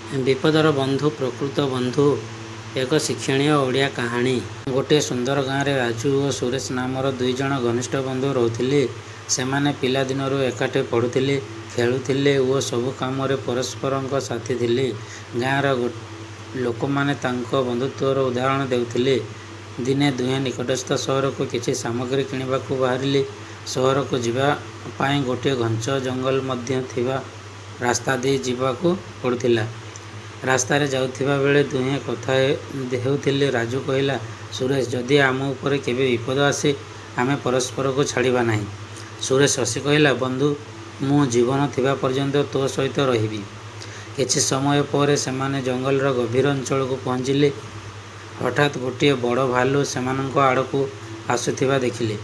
ବିପଦର ବନ୍ଧୁ ପ୍ରକୃତ ବନ୍ଧୁ ଏକ ଶିକ୍ଷଣୀୟ ଓଡ଼ିଆ କାହାଣୀ। ଗୋଟିଏ ସୁନ୍ଦର ଗାଁରେ ରାଜୁ ଓ ସୁରେଶ ନାମର ଦୁଇଜଣ ଘନିଷ୍ଠ ବନ୍ଧୁ ରହୁଥିଲେ। ସେମାନେ ପିଲାଦିନରୁ ଏକାଠି ପଢ଼ୁଥିଲେ, ଖେଳୁଥିଲେ ଓ ସବୁ କାମରେ ପରସ୍ପରଙ୍କ ସାଥୀ ଥିଲେ। ଗାଁର ଲୋକମାନେ ତାଙ୍କ ବନ୍ଧୁତ୍ୱର ଉଦାହରଣ ଦେଉଥିଲେ। ଦିନେ ଦୁହେଁ ନିକଟସ୍ଥ ସହରକୁ କିଛି ସାମଗ୍ରୀ କିଣିବାକୁ ବାହାରିଲେ। ସହରକୁ ଯିବା ପାଇଁ ଗୋଟିଏ ଘଞ୍ଚ ଜଙ୍ଗଲ ମଧ୍ୟ ଥିବା ରାସ୍ତା ଦେଇ ଯିବାକୁ ପଡ଼ୁଥିଲା। ରାସ୍ତାରେ ଯାଉଥିବା ବେଳେ ଦୁହେଁ କଥା ହେଉଥିଲେ। ରାଜୁ କହିଲା, ସୁରେଶ, ଯଦି ଆମ ଉପରେ କେବେ ବିପଦ ଆସେ, ଆମେ ପରସ୍ପରକୁ ଛାଡ଼ିବା ନାହିଁ। ସୁରେଶ ହସି କହିଲା, ବନ୍ଧୁ, ମୁଁ ଜୀବନ ଥିବା ପର୍ଯ୍ୟନ୍ତ ତୋ ସହିତ ରହିବି। କିଛି ସମୟ ପରେ ସେମାନେ ଜଙ୍ଗଲର ଗଭୀର ଅଞ୍ଚଳକୁ ପହଞ୍ଚିଲେ। ହଠାତ୍ ଗୋଟିଏ ବଡ଼ ଭାଲୁ ସେମାନଙ୍କ ଆଡ଼କୁ ଆସୁଥିବା ଦେଖିଲେ।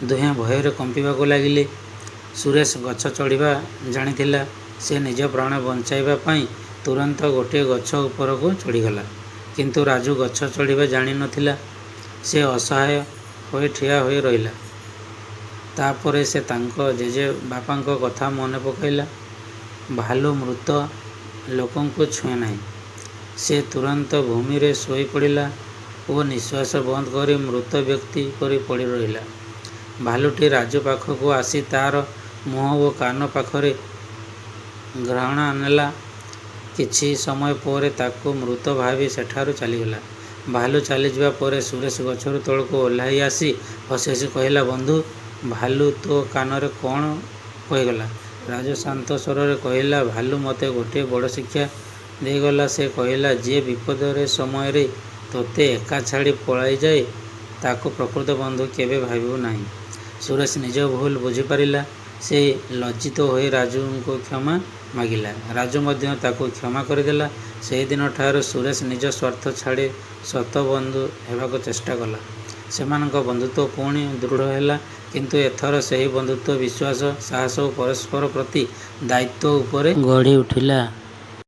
ଦୁହେଁ ଭୟରେ କମ୍ପିବାକୁ ଲାଗିଲେ। ସୁରେଶ ଗଛ ଚଢ଼ିବା ଜାଣିଥିଲା। ସେ ନିଜ ପ୍ରାଣ ବଞ୍ଚାଇବା ପାଇଁ ତୁରନ୍ତ ଗୋଟିଏ ଗଛ ଉପରକୁ ଚଢ଼ିଗଲା। କିନ୍ତୁ ରାଜୁ ଗଛ ଚଢ଼ିବା ଜାଣିନଥିଲା। ସେ ଅସହାୟ ହୋଇ ଠିଆ ହୋଇ ରହିଲା। ତାପରେ ସେ ତାଙ୍କ ଜେଜେବାପାଙ୍କ କଥା ମନେ ପକାଇଲା। ଭାଲୁ ମୃତ ଲୋକଙ୍କୁ ଛୁଏଁ ନାହିଁ। ସେ ତୁରନ୍ତ ଭୂମିରେ ଶୋଇ ପଡ଼ିଲା ଓ ନିଶ୍ୱାସ ବନ୍ଦ କରି ମୃତ ବ୍ୟକ୍ତି ପରି ପଡ଼ି ରହିଲା। ଭାଲୁଟି ରାଜୁ ପାଖକୁ ଆସି ତା'ର ମୁହଁ ଓ କାନ ପାଖରେ ଘ୍ରାଣ ନେଲା। କିଛି ସମୟ ପରେ ତାକୁ ମୃତ ଭାବି ସେଠାରୁ ଚାଲିଗଲା। ଭାଲୁ ଚାଲିଯିବା ପରେ ସୁରେଶ ଗଛରୁ ତଳକୁ ଓହ୍ଲାଇ ଆସି ହସି ହସି କହିଲା, ବନ୍ଧୁ, ଭାଲୁ ତୋ କାନରେ କ'ଣ କହିଗଲା? ରାଜୁ ଶାନ୍ତ ସ୍ୱରରେ କହିଲା, ଭାଲୁ ମୋତେ ଗୋଟିଏ ବଡ଼ ଶିକ୍ଷା ଦେଇଗଲା। ସେ କହିଲା, ଯିଏ ବିପଦର ସମୟରେ ତୋତେ ଏକା ଛାଡ଼ି ପଳାଇଯାଏ, ତାକୁ ପ୍ରକୃତ ବନ୍ଧୁ କେବେ ଭାବିବୁ ନାହିଁ। ସୁରେଶ ନିଜ ଭୁଲ ବୁଝିପାରିଲା। ସେ ଲଜ୍ଜିତ ହୋଇ ରାଜୁଙ୍କୁ କ୍ଷମା ମାଗିଲା। ରାଜୁ ମଧ୍ୟ ତାକୁ କ୍ଷମା କରିଦେଲା। ସେହିଦିନଠାରୁ ସୁରେଶ ନିଜ ସ୍ୱାର୍ଥ ଛାଡ଼ି ସତ ବନ୍ଧୁ ହେବାକୁ ଚେଷ୍ଟା କଲା। ସେମାନଙ୍କ ବନ୍ଧୁତ୍ୱ ପୁଣି ଦୃଢ଼ ହେଲା। କିନ୍ତୁ ଏଥର ସେହି ବନ୍ଧୁତ୍ୱ ବିଶ୍ୱାସ, ସାହସ ଓ ପରସ୍ପର ପ୍ରତି ଦାୟିତ୍ୱ ଉପରେ ଗଢ଼ି ଉଠିଲା।